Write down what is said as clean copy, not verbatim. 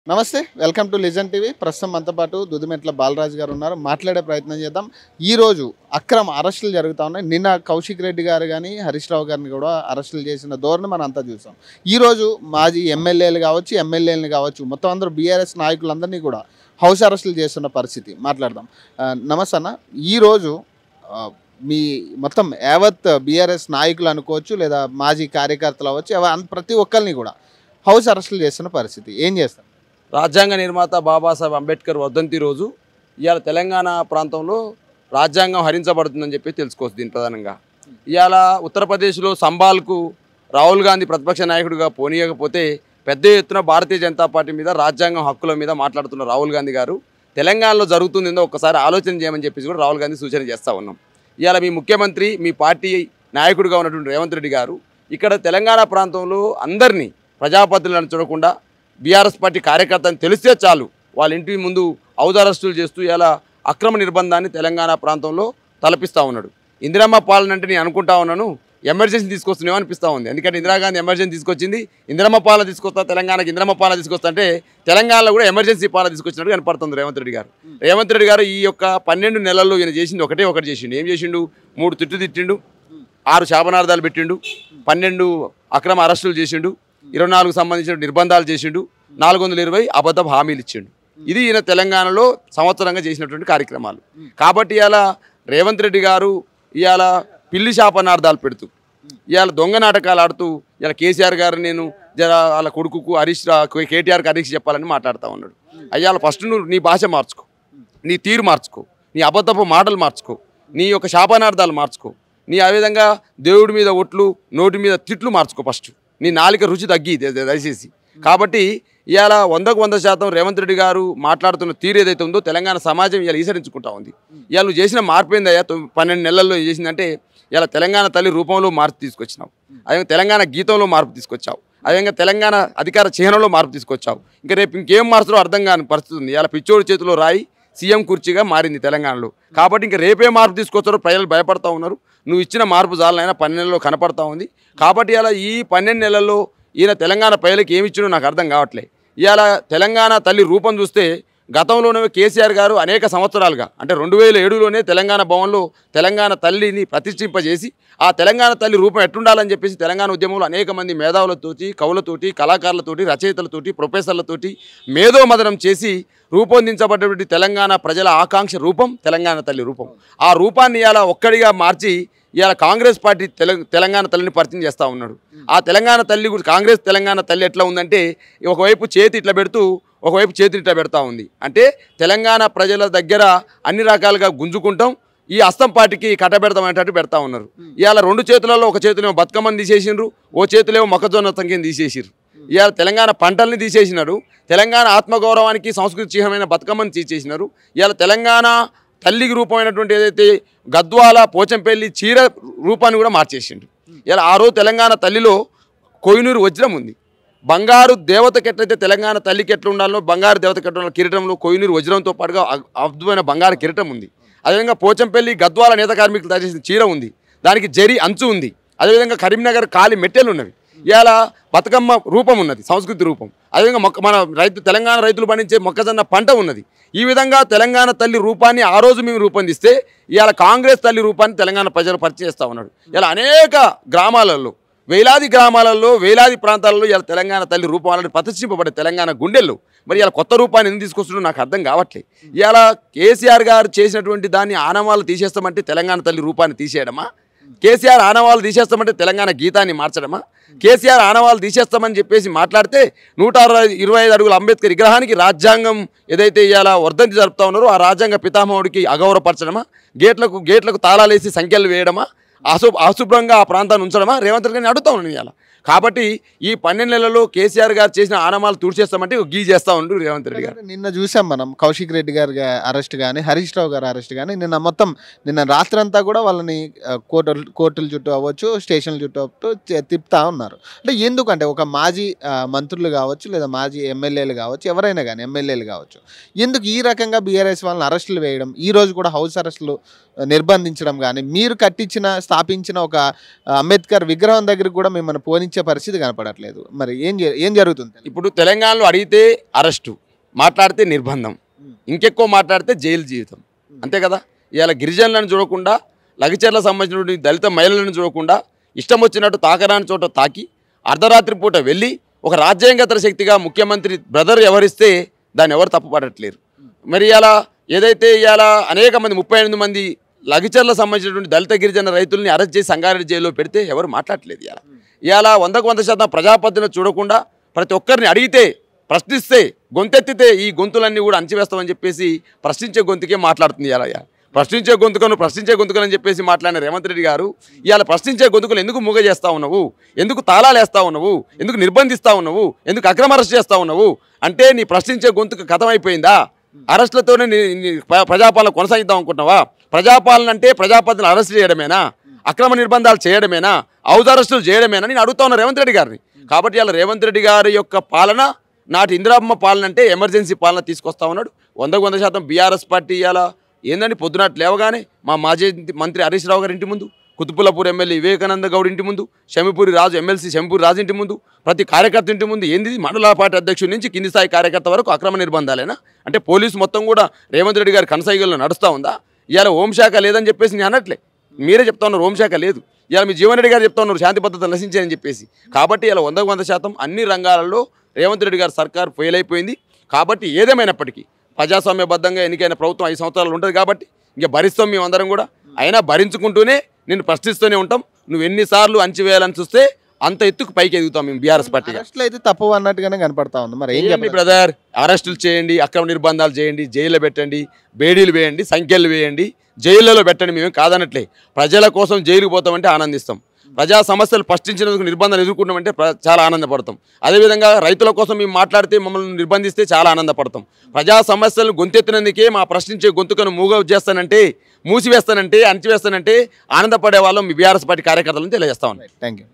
నమస్తే welcome to listen TV. ప్రస్తుతం మనతో పాటు దుదిమెట్ల బాలరాజు గారు ఉన్నారు. మాట్లాడే ప్రయత్నం చేద్దాం. ఈరోజు అక్రమ అరెస్టులు జరుగుతూ ఉన్నాయి. నిన్న కౌశిక్ రెడ్డి గారు కానీ హరీష్ రావు గారిని కూడా అరెస్టులు చేసిన ధోరణి మనం అంతా చూసాం. ఈరోజు మాజీ ఎమ్మెల్యేలు కావచ్చు, ఎమ్మెల్యేలు కావచ్చు, మొత్తం అందరూ బీఆర్ఎస్ నాయకులందరినీ కూడా హౌస్ అరెస్టులు చేస్తున్న పరిస్థితి. మాట్లాడదాం. నమస్తే అన్న, ఈరోజు మీ మొత్తం యావత్ బీఆర్ఎస్ నాయకులు అనుకోవచ్చు, లేదా మాజీ కార్యకర్తలు అవ్వచ్చు, ప్రతి ఒక్కరిని కూడా హౌస్ అరెస్టులు చేస్తున్న పరిస్థితి. ఏం చేస్తారు? రాజ్యాంగ నిర్మాత బాబాసాహెబ్ అంబేద్కర్ వర్ధంతి రోజు ఇవాళ తెలంగాణ ప్రాంతంలో రాజ్యాంగం హరించబడుతుందని చెప్పి తెలుసుకోవచ్చు. దీని ప్రధానంగా ఇవాళ ఉత్తరప్రదేశ్లో సంబాల్కు రాహుల్ గాంధీ ప్రతిపక్ష నాయకుడిగా పోనీయకపోతే పెద్ద ఎత్తున భారతీయ జనతా పార్టీ మీద రాజ్యాంగం హక్కుల మీద మాట్లాడుతున్న రాహుల్ గాంధీ గారు తెలంగాణలో జరుగుతుందో ఒక్కసారి ఆలోచన చేయమని చెప్పేసి కూడా రాహుల్ గాంధీ సూచన చేస్తూ ఉన్నాం. ఇవాళ మీ ముఖ్యమంత్రి, మీ పార్టీ నాయకుడిగా ఉన్నటువంటి రేవంత్ రెడ్డి గారు ఇక్కడ తెలంగాణ ప్రాంతంలో అందరినీ ప్రజాప్రతినిధులను చూడకుండా బీఆర్ఎస్ పార్టీ కార్యకర్తని తెలిస్తే చాలు వాళ్ళ ఇంటి ముందు హౌస్ అరెస్టులు చేస్తూ ఇలా అక్రమ నిర్బంధాన్ని తెలంగాణ ప్రాంతంలో తలపిస్తూ ఉన్నాడు. ఇందిరమ్మ పాలన అంటే నేను అనుకుంటా ఉన్నాను ఎమర్జెన్సీ తీసుకొస్తున్నామో అనిపిస్తూ ఉంది. ఎందుకంటే ఇందిరాగాంధీ ఎమర్జెన్సీ తీసుకొచ్చింది, ఇందిరమ్మ పాలన తీసుకొస్తా, తెలంగాణకి ఇందిరమ్మ పాలన తీసుకొస్తా అంటే తెలంగాణలో కూడా ఎమర్జెన్సీ పాలన తీసుకొచ్చినట్టు కనపడుతుంది రేవంత్ రెడ్డి గారు. రేవంత్ రెడ్డి గారు ఈ యొక్క 12 నెలల్లో ఈయన చేసింది ఒకటి చేసిండు. ఏం చేసిండు? 3 తిట్టు తిట్టిండు, 6 శాపనార్థాలు పెట్టిండు, 12 అక్రమ అరెస్టులు చేసిండు, 24 సంబంధించిన నిర్బంధాలు చేసిండు, 420 అబద్ధపు హామీలు ఇచ్చిండు. ఇది ఈయన తెలంగాణలో సంవత్సరంగా చేసినటువంటి కార్యక్రమాలు. కాబట్టి ఇవాళ రేవంత్ రెడ్డి గారు ఇవాళ పిల్లి శాపనార్థాలు పెడుతూ ఇవాళ దొంగ నాటకాలు ఆడుతూ ఇలా కేసీఆర్ గారు నేను వాళ్ళ కొడుకుకు కేటీఆర్కి హరీష్ చెప్పాలని మాట్లాడుతూ ఉన్నాడు. అయ్యాల ఫస్ట్ నువ్వు నీ భాష మార్చుకో, నీ తీరు మార్చుకో, నీ అబద్ధపు మాటలు మార్చుకో, నీ యొక్క శాపనార్థాలు మార్చుకో, నీ ఆ విధంగా దేవుడి మీద ఒట్లు, నోటి మీద తిట్లు మార్చుకో. ఫస్ట్ నీ నాలిక రుచి తగ్గి దయచేసి. కాబట్టి ఇవాళ 100% రేవంత్ రెడ్డి గారు మాట్లాడుతున్న తీరు ఏదైతే ఉందో తెలంగాణ సమాజం ఇవాళ ఈసరించుకుంటా ఉంది. ఇవాళ నువ్వు చేసిన మార్పు ఏందయ్యా? 12 నెలల్లో చేసిందంటే ఇలా తెలంగాణ తల్లి రూపంలో మార్పు తీసుకొచ్చినావు, అదేవిధంగా తెలంగాణ గీతంలో మార్పు తీసుకొచ్చావు, అదేవిధంగా తెలంగాణ అధికార చిహ్నంలో మార్పు తీసుకొచ్చావు. ఇంకా రేపు ఇంకేం మార్చులో అర్థం కాని పరిస్థితి ఉంది. ఇలా పిచ్చోడి చేతిలో రాయి సీఎం కుర్చీగా మారింది తెలంగాణలో. కాబట్టి ఇంకా రేపే మార్పు తీసుకొచ్చారో ప్రజలు భయపడతా ఉన్నారు. నువ్వు ఇచ్చిన మార్పు జాలనైనా 12 నెలల్లో కనపడతా ఉంది. కాబట్టి ఇలా ఈ 12 నెలల్లో ఈయన తెలంగాణ ప్రజలకు ఏమి ఇచ్చినో నాకు అర్థం కావట్లేదు. ఇవాళ తెలంగాణ తల్లి రూపం చూస్తే గతంలోనే కేసీఆర్ గారు అనేక సంవత్సరాలుగా అంటే 2007లోనే తెలంగాణ భవన్లో తెలంగాణ తల్లిని ప్రతిష్ఠింపజేసి ఆ తెలంగాణ తల్లి రూపం ఎట్టుండాలని చెప్పేసి తెలంగాణ ఉద్యమంలో అనేక మంది మేధావులతోటి, కవులతోటి, కళాకారులతోటి, రచయితలతోటి, ప్రొఫెసర్లతోటి మేధోమదనం చేసి రూపొందించబడ్డటువంటి తెలంగాణ ప్రజల ఆకాంక్ష రూపం తెలంగాణ తల్లి రూపం. ఆ రూపాన్ని ఇవాళ ఒక్కడిగా మార్చి ఇవాళ కాంగ్రెస్ పార్టీ తెలంగాణ తల్లిని పరిచయం చేస్తూ ఉన్నాడు. ఆ తెలంగాణ తల్లి కాంగ్రెస్ తెలంగాణ తల్లి ఎట్లా ఉందంటే ఒకవైపు చేతి ఇట్లా పెడుతూ ఒకవైపు చేతి ఇట్లా పెడతా ఉంది. అంటే తెలంగాణ ప్రజల దగ్గర అన్ని రకాలుగా గుంజుకుంటాం, ఈ అస్తం పార్టీకి కట్టబెడతాం అనేటట్టు పెడతా ఉన్నారు. ఇవాళ 2 చేతులలో ఒక చేతిలో బతుకమ్మని తీసేసిండ్రు, ఓ చేతిలో మొక్కజొన్న సంఖ్యను తీసేసిర్రు. ఇవాళ తెలంగాణ పంటల్ని తీసేసినారు, తెలంగాణ ఆత్మగౌరవానికి సంస్కృతి చిహ్నమైన బతుకమ్మని తీసేసినారు. ఇవాళ తెలంగాణ తల్లికి రూపమైనటువంటి ఏదైతే గద్వాల, పోచంపల్లి చీర రూపాన్ని కూడా మార్చేసిండు. ఇలా ఆ రోజు తెలంగాణ తల్లిలో కోహినూరు వజ్రం ఉంది. బంగారు దేవతకి ఎట్లయితే తెలంగాణ తల్లికి ఎట్లా ఉండాలో బంగారు దేవతకి ఎట్లా ఉండాలో కిరీటంలో కోహినూరు వజ్రంతో పాటుగా అద్భుతమైన బంగారు కిరీటం ఉంది. అదేవిధంగా పోచంపల్లి గద్వాల నేత కార్మికులు తయారు చేసిన చీర ఉంది, దానికి జరి అంచు ఉంది. అదేవిధంగా కరీంనగర్ కాలి మెట్టెలు ఉన్నవి. ఇవాళ బతుకమ్మ రూపం ఉన్నది, సంస్కృతి రూపం. అదేవిధంగా మన తెలంగాణ రైతులు పండించే మొక్కజొన్న పంట ఉన్నది. ఈ విధంగా తెలంగాణ తల్లి రూపాన్ని ఆ రోజు మేము రూపొందిస్తే ఇవాళ కాంగ్రెస్ తల్లి రూపాన్ని తెలంగాణ ప్రజలు పరిచయం చేస్తూ ఉన్నాడు. ఇలా అనేక గ్రామాలలో, వేలాది గ్రామాలలో, వేలాది ప్రాంతాలలో ఇలా తెలంగాణ తల్లి రూపాలను ప్రతిష్ఠింపబడే తెలంగాణ గుండెల్లో మరి ఇలా కొత్త రూపాన్ని ఎందుకు తీసుకొస్తున్నాడో నాకు అర్థం కావట్లేదు. ఇవాళ కేసీఆర్ గారు చేసినటువంటి దాన్ని ఆనవాళ్ళు తీసేస్తామంటే తెలంగాణ తల్లి రూపాన్ని తీసేయడమా? కేసీఆర్ ఆనవాళ్ళు తీసేస్తామంటే తెలంగాణ గీతాన్ని మార్చడమా? కేసీఆర్ ఆనవాళ్ళు తీసేస్తామని చెప్పేసి మాట్లాడితే 125 అడుగుల అంబేద్కర్ విగ్రహానికి రాజ్యాంగం ఏదైతే ఇవాళ వర్ధంతి జరుపుతా ఉన్నారో ఆ రాజ్యాంగ పితామహుడికి అగౌరవపరచడమా? గేట్లకు తాళాలేసి సంఖ్యలు వేయడమా? అశుభ్రంగా ఆ ప్రాంతాన్ని ఉంచడమా? రేవంత్ రెడ్డి గారిని అడుగుతా ఉన్నాను ఇవాళ. కాబట్టి ఈ 12 నెలల్లో కేసీఆర్ గారు చేసిన ఆనమాలు తుడిచేస్తామంటే గీ చేస్తూ ఉండు రేవంత్ రెడ్డి గారు. నిన్న చూసాం మనం కౌశిక్ రెడ్డి గారి అరెస్ట్ కానీ, హరీష్ రావు గారి అరెస్ట్ కానీ. నిన్న రాత్రంతా కూడా వాళ్ళని కోర్టుల చుట్టూ అవ్వచ్చు, స్టేషన్ల చుట్టూ తిప్పుతా ఉన్నారు. అంటే ఎందుకంటే ఒక మాజీ మంత్రులు కావచ్చు, లేదా మాజీ ఎమ్మెల్యేలు కావచ్చు, ఎవరైనా కానీ ఎమ్మెల్యేలు కావచ్చు, ఎందుకు ఈ రకంగా బీఆర్ఎస్ వాళ్ళని అరెస్టులు వేయడం, ఈ రోజు కూడా హౌస్ అరెస్టులు నిర్బంధించడం కానీ, మీరు స్థాపించిన ఒక అంబేద్కర్ విగ్రహం దగ్గరికి కూడా మిమ్మల్ని పోనించే ఇచ్చే పరిస్థితి కనపడట్లేదు. మరి ఏం జరుగుతుంది? ఇప్పుడు తెలంగాణలో అడిగితే అరెస్టు, మాట్లాడితే నిర్బంధం, ఇంకెక్కువ మాట్లాడితే జైలు జీవితం, అంతే కదా. ఇవాళ గిరిజనులను చూడకుండా, లగచర్ల సంబంధించిన దళిత మహిళలను చూడకుండా ఇష్టం వచ్చినట్టు తాకరాని చోట తాకి అర్ధరాత్రి పూట వెళ్ళి ఒక రాజ్యాంగేతర శక్తిగా ముఖ్యమంత్రి బ్రదర్ ఎవరిస్తే దాన్ని ఎవరు తప్పుపడట్లేరు. మరి ఇలా ఏదైతే ఇవాళ అనేక మంది 38 మంది లగచర్ల సంబంధించినటువంటి దళిత గిరిజన రైతుల్ని అరెస్ట్ చేసి సంగారెడ్డి జైల్లో పెడితే ఎవరు మాట్లాడట్లేదు. ఇవాళ 100% ప్రజాపతిని చూడకుండా ప్రతి ఒక్కరిని అడిగితే, ప్రశ్నిస్తే, గొంతెత్తితే ఈ గొంతులన్నీ కూడా అణచివేస్తామని చెప్పేసి ప్రశ్నించే గొంతుకే మాట్లాడుతుంది. ఇలా ప్రశ్నించే గొంతుకను అని చెప్పేసి మాట్లాడిన రేవంత్ రెడ్డి గారు ఇవాళ ప్రశ్నించే గొంతుకలు ఎందుకు మూగ చేస్తూ ఉన్నావు, ఎందుకు తాళాలు వేస్తూ ఉన్నావు, ఎందుకు నిర్బంధిస్తూ ఉన్నావు, ఎందుకు అక్రమ అరెస్ట్ చేస్తూ ఉన్నావు అంటే నీ ప్రశ్నించే గొంతుకు కథమైపోయిందా? అరెస్టులతోనే ప్రజాపాలన కొనసాగిద్దాం అనుకుంటున్నావా? ప్రజాపాలన అంటే ప్రజాపతిని అరెస్ట్ చేయడమేనా, అక్రమ నిర్బంధాలు చేయడమేనా, హౌస్ అరెస్టులు చేయడమేనా నేను అడుగుతా ఉన్నా రేవంత్ రెడ్డి గారిని. కాబట్టి ఇలా రేవంత్ రెడ్డి గారి యొక్క పాలన నాటి ఇందిరామ్మ పాలన అంటే ఎమర్జెన్సీ పాలన తీసుకొస్తా ఉన్నాడు. 100% బీఆర్ఎస్ పార్టీ ఇలా ఏందండి పొద్దునాటి లేవగానే మా మాజీ మంత్రి హరీష్ రావు గారి ఇంటి ముందు, కుతుపులపూర్ ఎమ్మెల్యే వివేకానంద గౌడ్ ఇంటి ముందు, షమిపూరి రాజు ఎమ్మెల్సీ షమిపూరి రాజు ఇంటి ముందు, ప్రతి కార్యకర్త ఇంటి ముందు ఏంది మండల పార్టీ అధ్యక్షుడి నుంచి కింది స్థాయి కార్యకర్త వరకు అక్రమ నిర్బంధాలేనా? అంటే పోలీసు మొత్తం కూడా రేవంత్ రెడ్డి గారి కనసాగిల్లో నడుస్తూ ఉందా? ఇవాళ హోంశాఖ లేదని చెప్పేసి నేను అనట్లే, మీరే చెప్తా ఉన్నారు హోంశాఖ లేదు. ఇవాళ మీ జీవన్ రెడ్డి గారు చెప్తా ఉన్నారు శాంతి భద్రతలు నశించాయని చెప్పేసి. కాబట్టి ఇలా 100% అన్ని రంగాలలో రేవంత్ రెడ్డి గారి సర్కార్ ఫెయిల్ అయిపోయింది. కాబట్టి ఏదేమైనప్పటికీ ప్రజాస్వామ్యబద్ధంగా ఎన్నికైన ప్రభుత్వం 5 సంవత్సరాలు ఉంటుంది కాబట్టి ఇంకా భరిస్తాం మేమందరం కూడా. అయినా భరించుకుంటూనే నిన్ను ప్రశ్నిస్తూనే ఉంటాం. నువ్వు ఎన్నిసార్లు అంచివేయాలని చూస్తే అంత ఎత్తుకు పైకి ఎదుగుతాం మేము బీఆర్ఎస్ పార్టీ. అరెస్టులు అయితే తప్పు అన్నట్టుగానే కనపడతా ఉంది. మరి ఏం చెప్పండి బ్రదర్, అరెస్టులు చేయండి, అక్రమ నిర్బంధాలు చేయండి, జైల్లో పెట్టండి, బేడీలు వేయండి, సంఖ్యలు వేయండి, జైళ్ళలో పెట్టండి, మేమేం కాదనట్లే. ప్రజల కోసం జైలుకు పోతామంటే ఆనందిస్తాం, ప్రజా సమస్యలు ప్రశ్నించినందుకు నిర్బంధాలు ఎదుర్కొన్నామంటే చాలా ఆనందపడతాం. అదేవిధంగా రైతుల కోసం మేము మాట్లాడితే మమ్మల్ని నిర్బంధిస్తే చాలా ఆనందపడతాం. ప్రజా సమస్యలను గొంతెత్తినందుకే మా ప్రశ్నించే గొంతుకను మూసివేస్తానంటే అణచివేస్తానంటే ఆనందపడే వాళ్ళం మీ బీఆర్ఎస్ పార్టీ కార్యకర్తలను తెలియజేస్తా ఉన్నాం. Thank you.